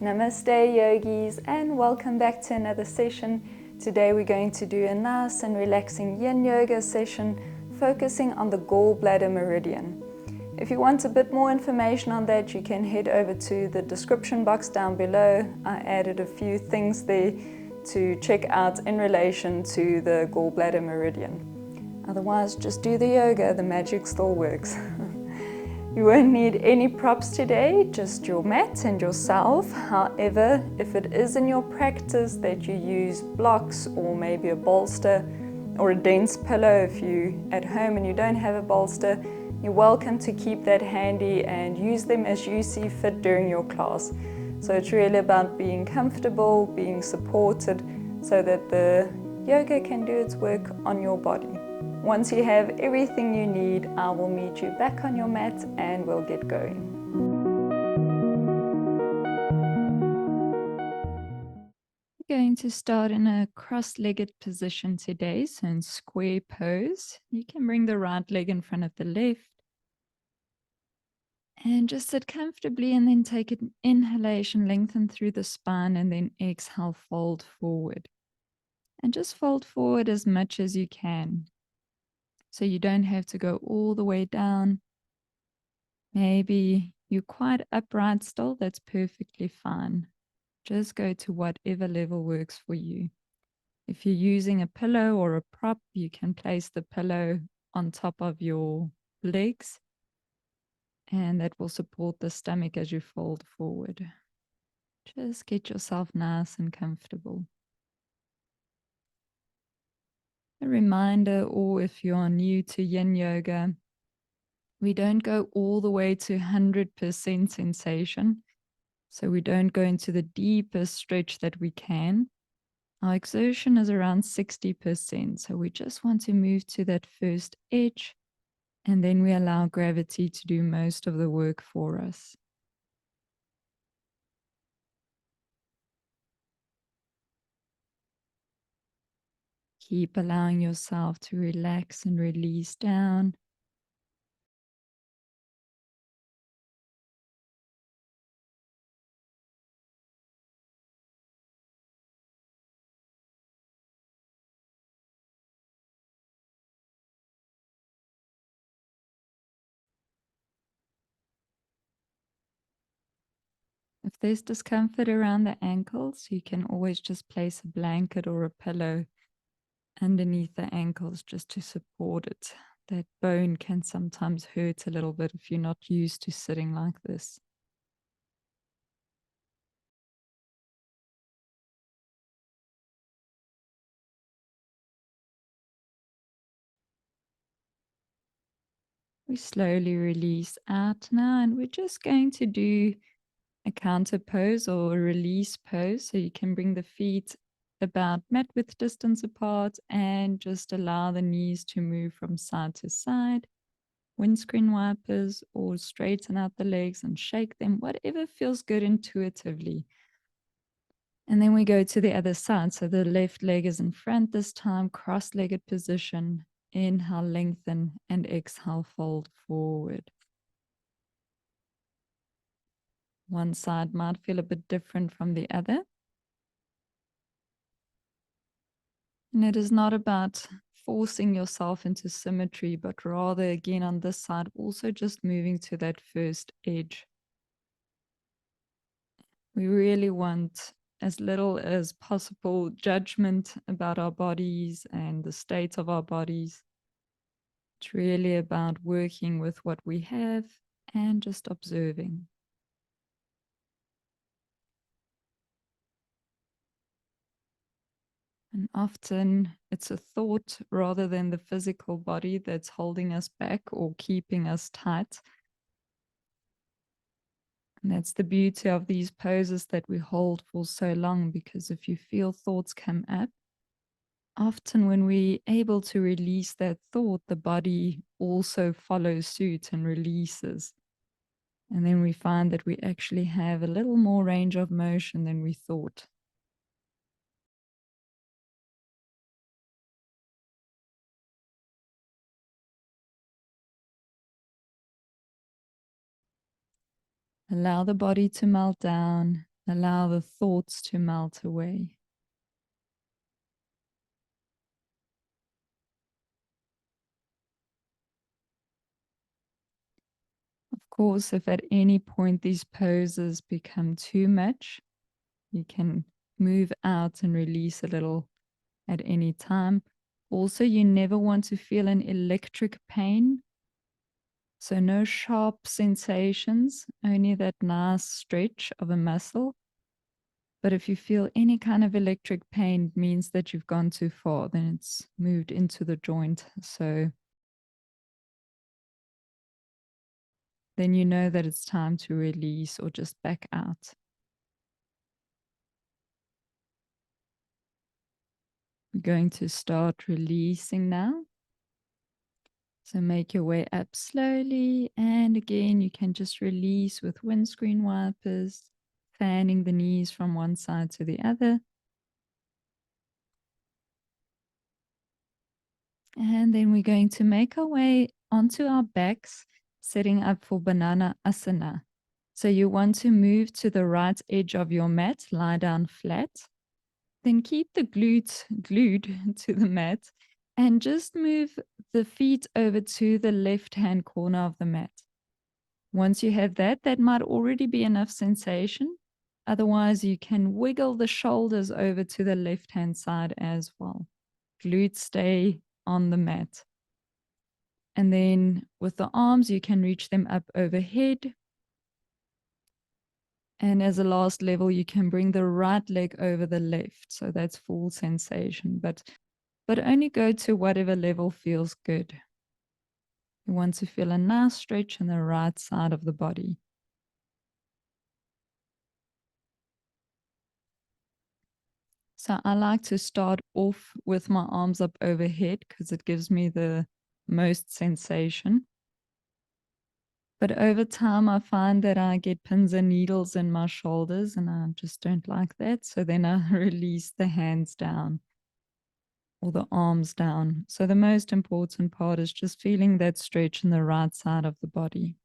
Namaste yogis, and welcome back to another session. Today we're going to do a nice and relaxing yin yoga session focusing on the Gallbladder Meridian. If you want a bit more information on that, you can head over to the description box down below. I added a few things there to check out in relation to the Gallbladder Meridian. Otherwise, just do the yoga, the magic still works. You won't need any props today, just your mat and yourself. However, if it is in your practice that you use blocks or maybe a bolster or a dense pillow, if you're at home and you don't have a bolster, you're welcome to keep that handy and use them as you see fit during your class. So it's really about being comfortable, being supported, so that the yoga can do its work on your body. Once you have everything you need, I will meet you back on your mat and we'll get going. We're going to start in a cross-legged position today, so in square pose. You can bring the right leg in front of the left. And just sit comfortably and then take an inhalation, lengthen through the spine, and then exhale, fold forward. And just fold forward as much as you can. So you don't have to go all the way down. Maybe you're quite upright still, that's perfectly fine. Just go to whatever level works for you. If you're using a pillow or a prop, you can place the pillow on top of your legs, and that will support the stomach as you fold forward. Just get yourself nice and comfortable. A reminder, or if you are new to yin yoga, we don't go all the way to 100% sensation. So we don't go into the deepest stretch that we can. Our exertion is around 60%. So we just want to move to that first edge, and then we allow gravity to do most of the work for us. Keep allowing yourself to relax and release down. If there's discomfort around the ankles, you can always just place a blanket or a pillow underneath the ankles just to support it. That bone can sometimes hurt a little bit if you're not used to sitting like this. We slowly release out now, and we're just going to do a counter pose or a release pose. So you can bring the feet about mat width distance apart and just allow the knees to move from side to side. Windscreen wipers, or straighten out the legs and shake them, whatever feels good intuitively. And then we go to the other side. So the left leg is in front this time, cross-legged position. Inhale, lengthen, and exhale, fold forward. One side might feel a bit different from the other. And it is not about forcing yourself into symmetry, but rather, again, on this side, also just moving to that first edge. We really want as little as possible judgment about our bodies and the state of our bodies. It's really about working with what we have and just observing. And often it's a thought rather than the physical body that's holding us back or keeping us tight. And that's the beauty of these poses that we hold for so long, because if you feel thoughts come up, often when we're able to release that thought, the body also follows suit and releases. And then we find that we actually have a little more range of motion than we thought. Allow the body to melt down. Allow the thoughts to melt away. Of course, if at any point these poses become too much, you can move out and release a little at any time. Also, you never want to feel an electric pain. So no sharp sensations, only that nice stretch of a muscle. But if you feel any kind of electric pain, it means that you've gone too far, then it's moved into the joint. So then you know that it's time to release or just back out. We're going to start releasing now. So make your way up slowly. And again, you can just release with windscreen wipers, fanning the knees from one side to the other. And then we're going to make our way onto our backs, setting up for banana asana. So you want to move to the right edge of your mat, lie down flat. Then keep the glutes glued to the mat and just move the feet over to the left-hand corner of the mat. Once you have that, that might already be enough sensation. Otherwise, you can wiggle the shoulders over to the left-hand side as well. Glutes stay on the mat. And then with the arms, you can reach them up overhead. And as a last level, you can bring the right leg over the left. So that's full sensation, but only go to whatever level feels good. You want to feel a nice stretch in the right side of the body. So I like to start off with my arms up overhead because it gives me the most sensation. But over time, I find that I get pins and needles in my shoulders and I just don't like that. So then I release the hands down or the arms down. So the most important part is just feeling that stretch in the right side of the body.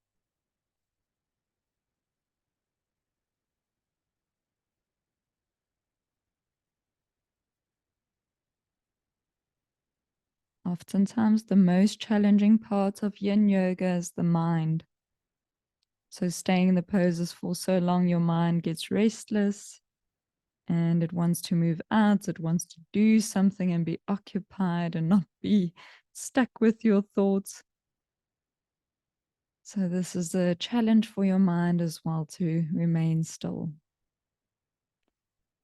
Oftentimes, the most challenging part of yin yoga is the mind. So staying in the poses for so long, your mind gets restless and it wants to move out. It wants to do something and be occupied and not be stuck with your thoughts. So this is a challenge for your mind as well to remain still.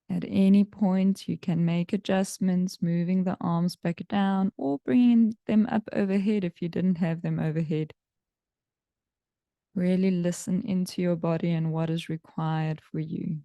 At any point, you can make adjustments, moving the arms back down or bringing them up overhead if you didn't have them overhead. Really listen into your body and what is required for you.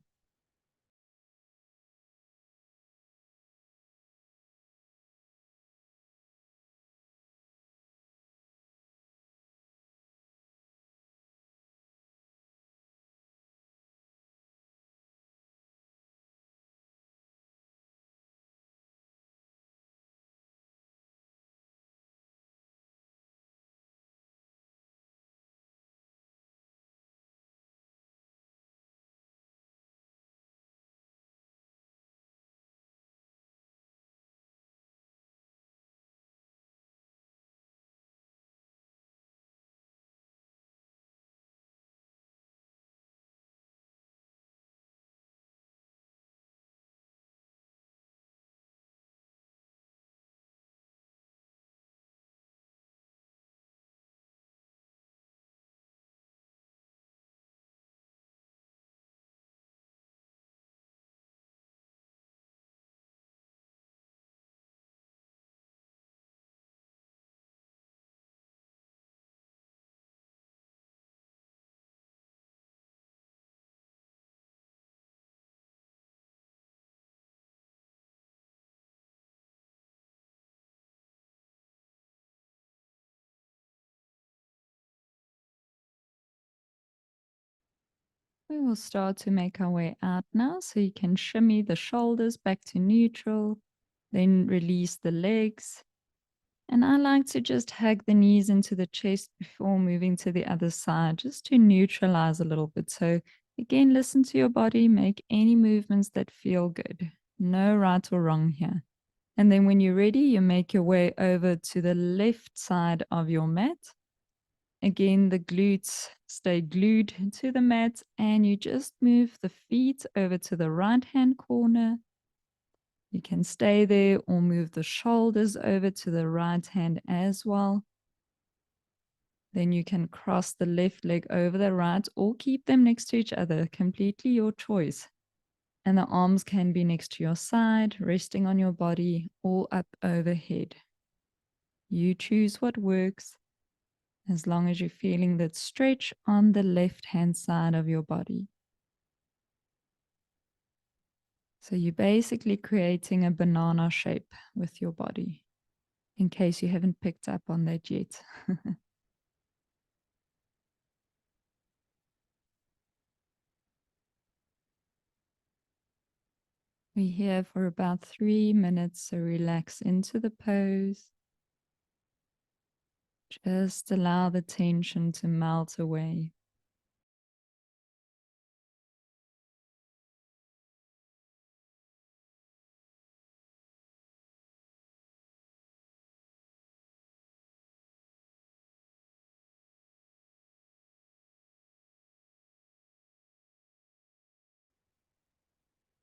We will start to make our way out now. So you can shimmy the shoulders back to neutral, then release the legs. And I like to just hug the knees into the chest before moving to the other side, just to neutralize a little bit. So Again, listen to your body, make any movements that feel good. No right or wrong here. And then when you're ready, you make your way over to the left side of your mat. Again, the glutes stay glued to the mat, and you just move the feet over to the right hand corner. You can stay there or move the shoulders over to the right hand as well. Then you can cross the left leg over the right or keep them next to each other, completely your choice. And the arms can be next to your side, resting on your body or up overhead. You choose what works as long as you're feeling that stretch on the left-hand side of your body. So you're basically creating a banana shape with your body, in case you haven't picked up on that yet. We're here for about 3 minutes, so relax into the pose. Just allow the tension to melt away.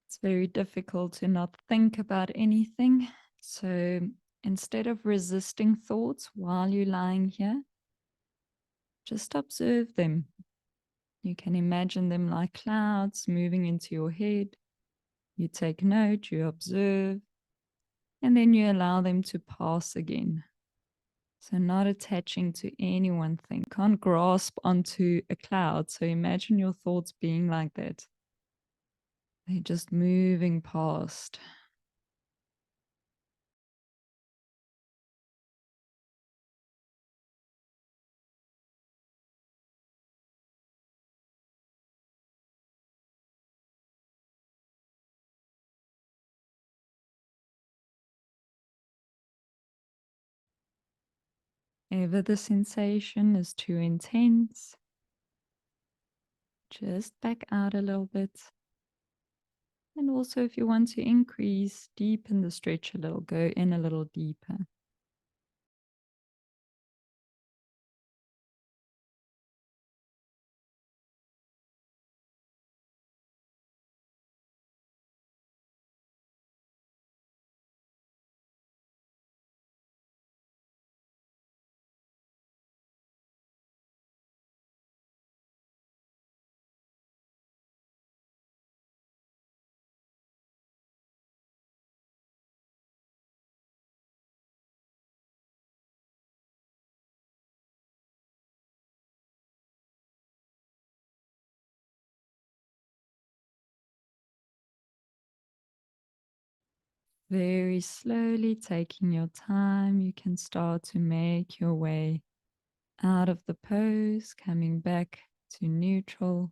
It's very difficult to not think about anything. So instead of resisting thoughts while you're lying here, just observe them. You can imagine them like clouds moving into your head. You take note, you observe, and then you allow them to pass again. So not attaching to any one thing. Can't grasp onto a cloud. So imagine your thoughts being like that. They're just moving past. If the sensation is too intense, just back out a little bit. And also if you want to increase, deepen the stretch a little, go in a little deeper. Very slowly, taking your time, you can start to make your way out of the pose, coming back to neutral.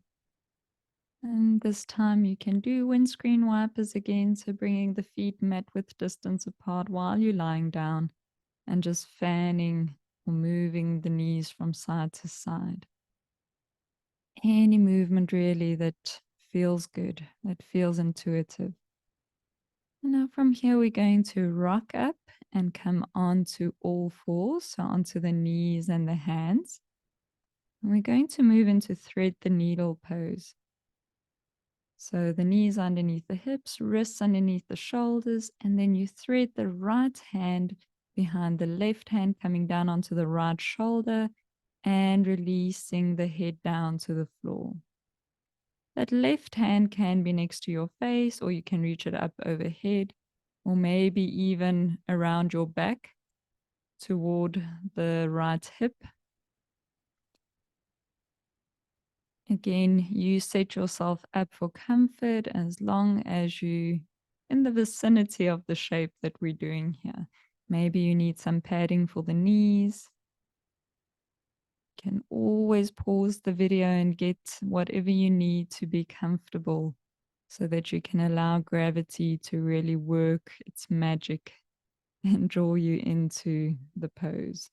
And this time you can do windscreen wipers again, so bringing the feet mat width distance apart while you're lying down and just fanning or moving the knees from side to side. Any movement really that feels good, that feels intuitive. And now from here, we're going to rock up and come onto all fours, so onto the knees and the hands. And we're going to move into thread the needle pose. So the knees underneath the hips, wrists underneath the shoulders, and then you thread the right hand behind the left hand, coming down onto the right shoulder and releasing the head down to the floor. That left hand can be next to your face, or you can reach it up overhead, or maybe even around your back toward the right hip. Again, you set yourself up for comfort as long as you in the vicinity of the shape that we're doing here. Maybe you need some padding for the knees. You can always pause the video and get whatever you need to be comfortable so that you can allow gravity to really work its magic and draw you into the pose.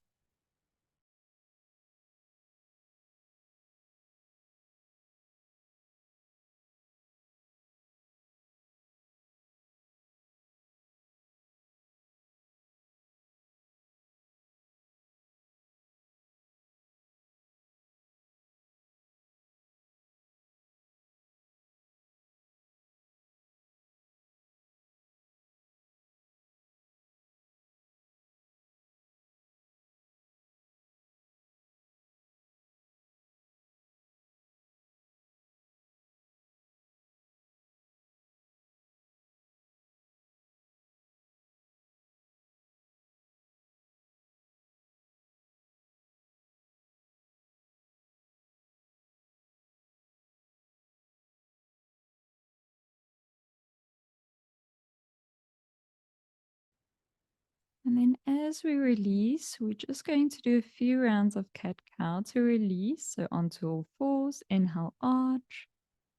And then as we release, we're just going to do a few rounds of cat-cow to release. So onto all fours, inhale, arch,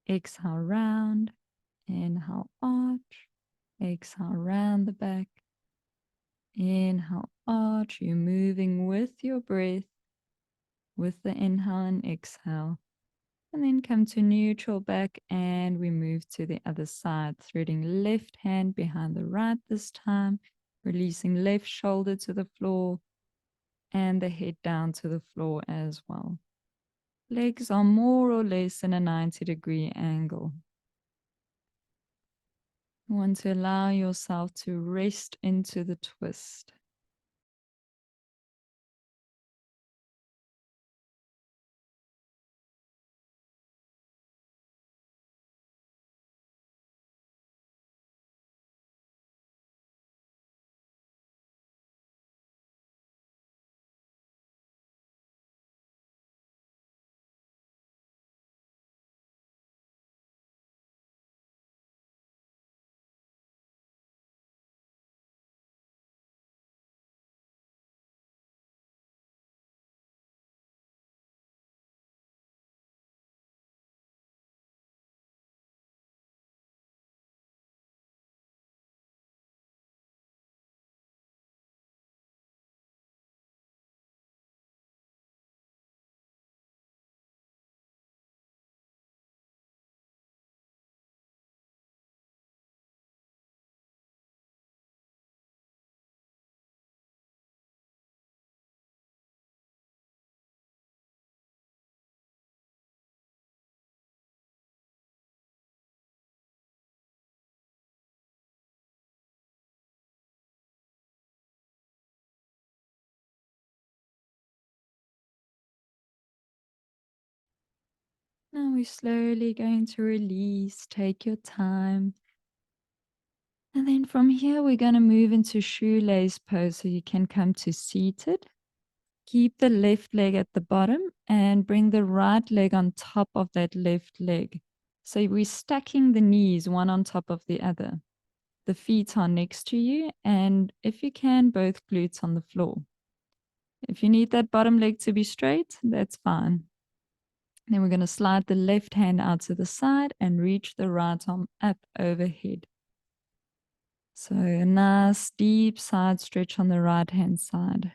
exhale, round, inhale, arch, exhale, round the back, inhale, arch. You're moving with your breath, with the inhale and exhale. And then come to neutral back and we move to the other side, threading left hand behind the right this time, releasing left shoulder to the floor and the head down to the floor as well. Legs are more or less in a 90-degree angle. You want to allow yourself to rest into the twist. Now we're slowly going to release. Take your time. And then from here, we're going to move into shoelace pose. So you can come to seated. Keep the left leg at the bottom and bring the right leg on top of that left leg. So we're stacking the knees one on top of the other. The feet are next to you, and if you can, both glutes on the floor. If you need that bottom leg to be straight, that's fine. Then we're going to slide the left hand out to the side and reach the right arm up overhead. So a nice deep side stretch on the right hand side.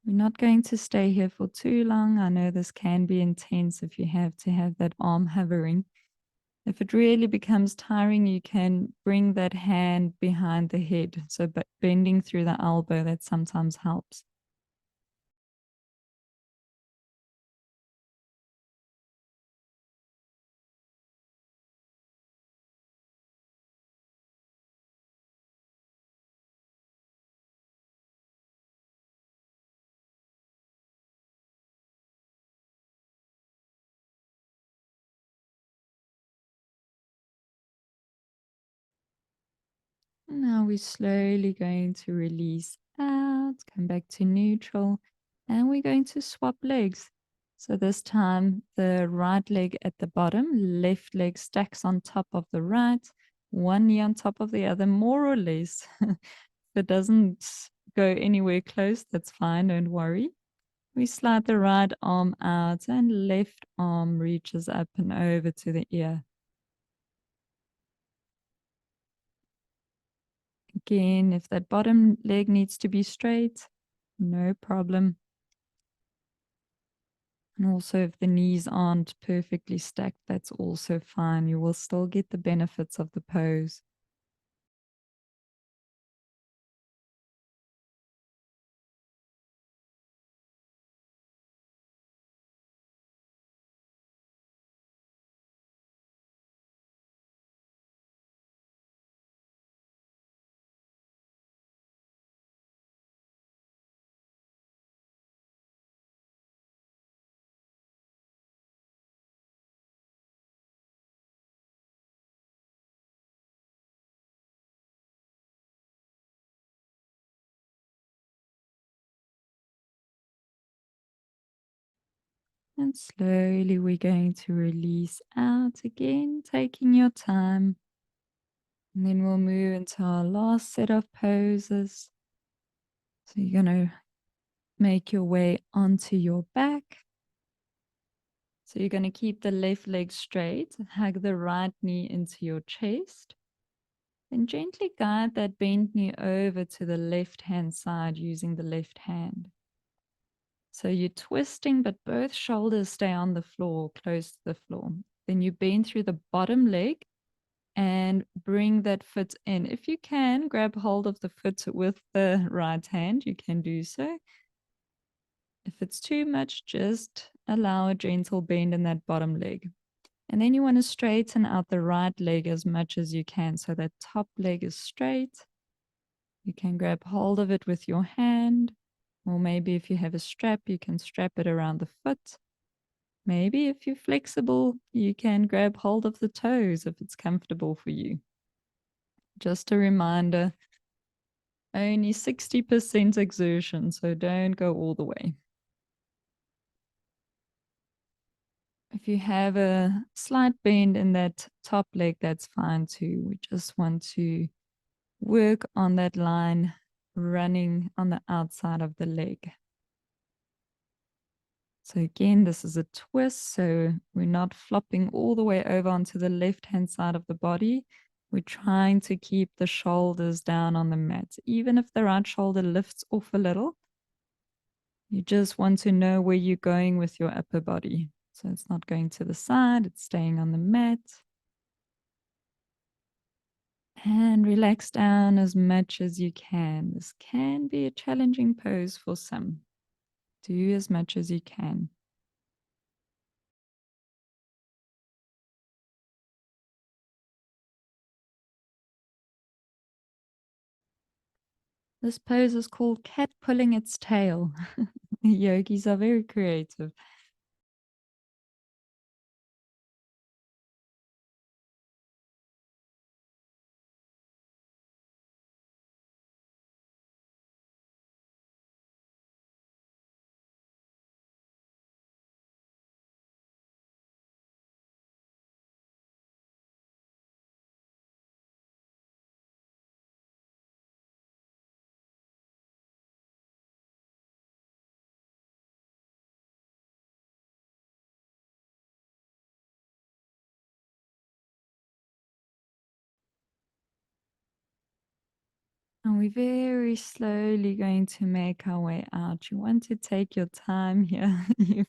We're not going to stay here for too long. I know this can be intense if you have to have that arm hovering. If it really becomes tiring, you can bring that hand behind the head. So bending through the elbow, that sometimes helps. Now we're slowly going to release out, come back to neutral, and we're going to swap legs. So this time, the right leg at the bottom, left leg stacks on top of the right, one knee on top of the other, more or less. If it doesn't go anywhere close, that's fine, don't worry. We slide the right arm out and left arm reaches up and over to the ear. Again, if that bottom leg needs to be straight, no problem. And also if the knees aren't perfectly stacked, that's also fine. You will still get the benefits of the pose. And slowly we're going to release out again, taking your time. And then we'll move into our last set of poses. So you're going to make your way onto your back. So you're going to keep the left leg straight, hug the right knee into your chest. Then gently guide that bent knee over to the left-hand side using the left hand. So you're twisting, but both shoulders stay on the floor, close to the floor. Then you bend through the bottom leg and bring that foot in. If you can, grab hold of the foot with the right hand, you can do so. If it's too much, just allow a gentle bend in that bottom leg. And then you want to straighten out the right leg as much as you can so that top leg is straight. You can grab hold of it with your hand, or maybe if you have a strap, you can strap it around the foot. Maybe if you're flexible, you can grab hold of the toes if it's comfortable for you. Just a reminder, only 60% exertion, so don't go all the way. If you have a slight bend in that top leg, that's fine too. We just want to work on that line running on the outside of the leg. So again, this is a twist, so we're not flopping all the way over onto the left-hand side of the body. We're trying to keep the shoulders down on the mat. Even if the right shoulder lifts off a little, you just want to know where you're going with your upper body. So it's not going to the side, it's staying on the mat. And relax down as much as you can. This can be a challenging pose for some. Do as much as you can. This pose is called cat pulling its tail. Yogis are very creative. And we're very slowly going to make our way out. You want to take your time here. You've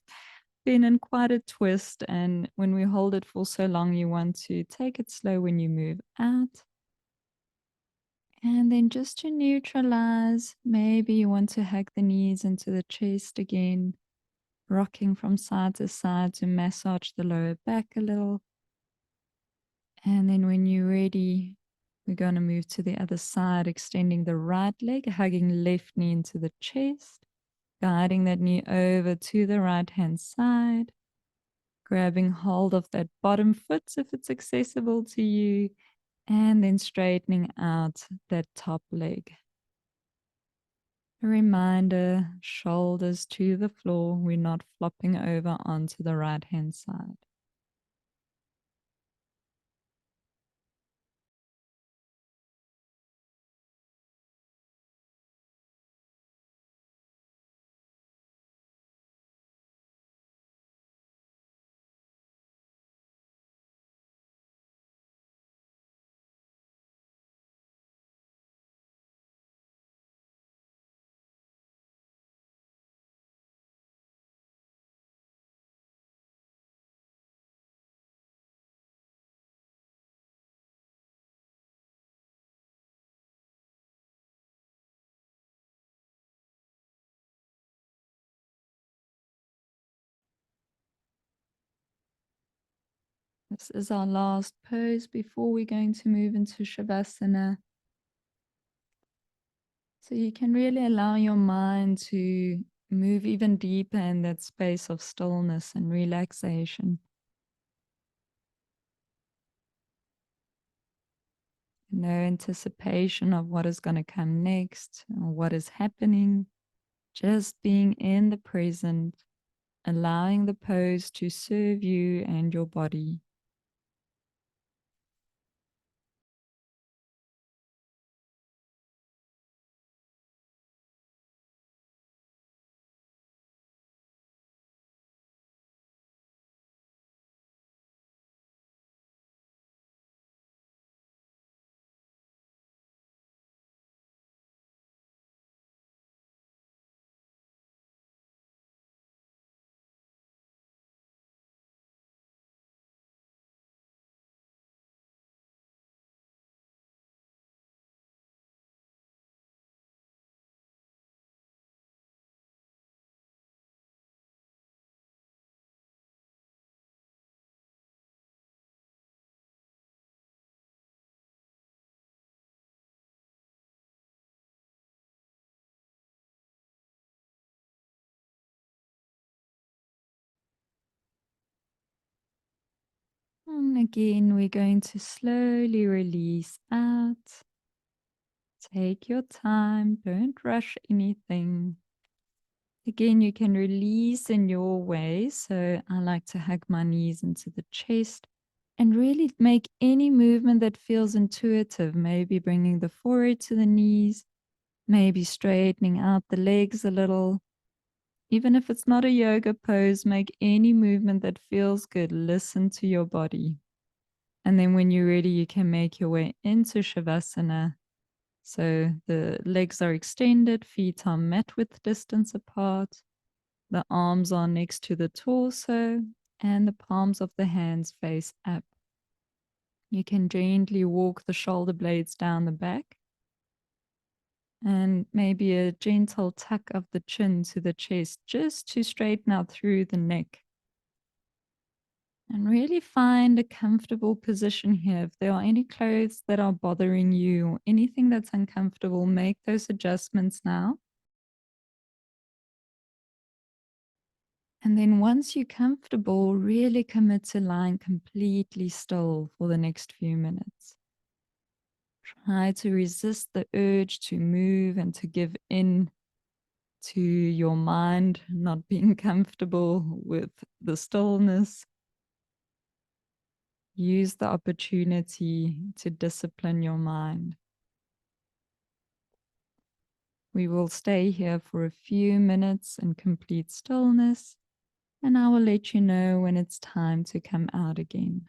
been in quite a twist, and when we hold it for so long, you want to take it slow when you move out. And then just to neutralize, maybe you want to hug the knees into the chest again, rocking from side to side to massage the lower back a little. And then when you're ready, we're going to move to the other side, extending the right leg, hugging left knee into the chest, guiding that knee over to the right hand side, grabbing hold of that bottom foot if it's accessible to you, and then straightening out that top leg. A reminder, shoulders to the floor. We're not flopping over onto the right hand side. This is our last pose before we're going to move into Savasana. So you can really allow your mind to move even deeper in that space of stillness and relaxation. No anticipation of what is going to come next or what is happening. Just being in the present, allowing the pose to serve you and your body. And again, we're going to slowly release out. Take your time, don't rush anything. Again, you can release in your way. So I like to hug my knees into the chest and really make any movement that feels intuitive, maybe bringing the forehead to the knees, maybe straightening out the legs a little. Even if it's not a yoga pose, make any movement that feels good. Listen to your body. And then when you're ready, you can make your way into Savasana. So the legs are extended, feet are mat width distance apart. The arms are next to the torso and the palms of the hands face up. You can gently walk the shoulder blades down the back and maybe a gentle tuck of the chin to the chest just to straighten out through the neck. And really find a comfortable position here. If there are any clothes that are bothering you or anything that's uncomfortable, make those adjustments now. And then once you're comfortable, really commit to lying completely still for the next few minutes. Try to resist the urge to move and to give in to your mind not being comfortable with the stillness. Use the opportunity to discipline your mind. We will stay here for a few minutes in complete stillness, and I will let you know when it's time to come out again.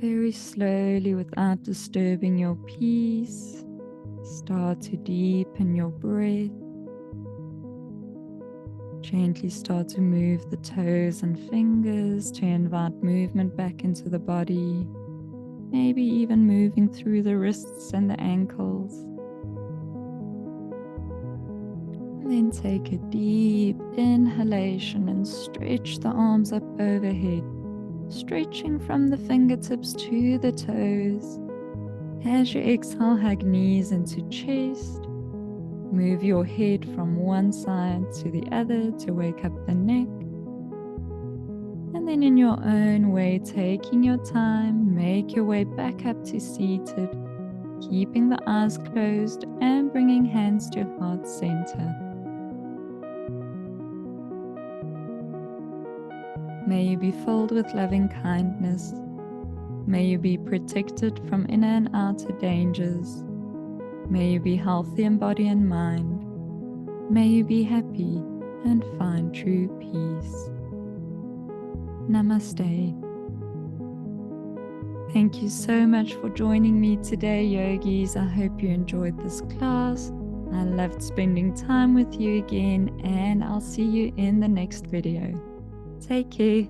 Very slowly, without disturbing your peace, start to deepen your breath. Gently start to move the toes and fingers to invite movement back into the body, maybe even moving through the wrists and the ankles. And then take a deep inhalation and stretch the arms up overhead, stretching from the fingertips to the toes. As you exhale, hug knees into chest. Move your head from one side to the other to wake up the neck. And then in your own way, taking your time, make your way back up to seated, keeping the eyes closed and bringing hands to heart center. May you be filled with loving kindness. May you be protected from inner and outer dangers. May you be healthy in body and mind. May you be happy and find true peace. Namaste. Thank you so much for joining me today, yogis. I hope you enjoyed this class. I loved spending time with you again, and I'll see you in the next video. Take care.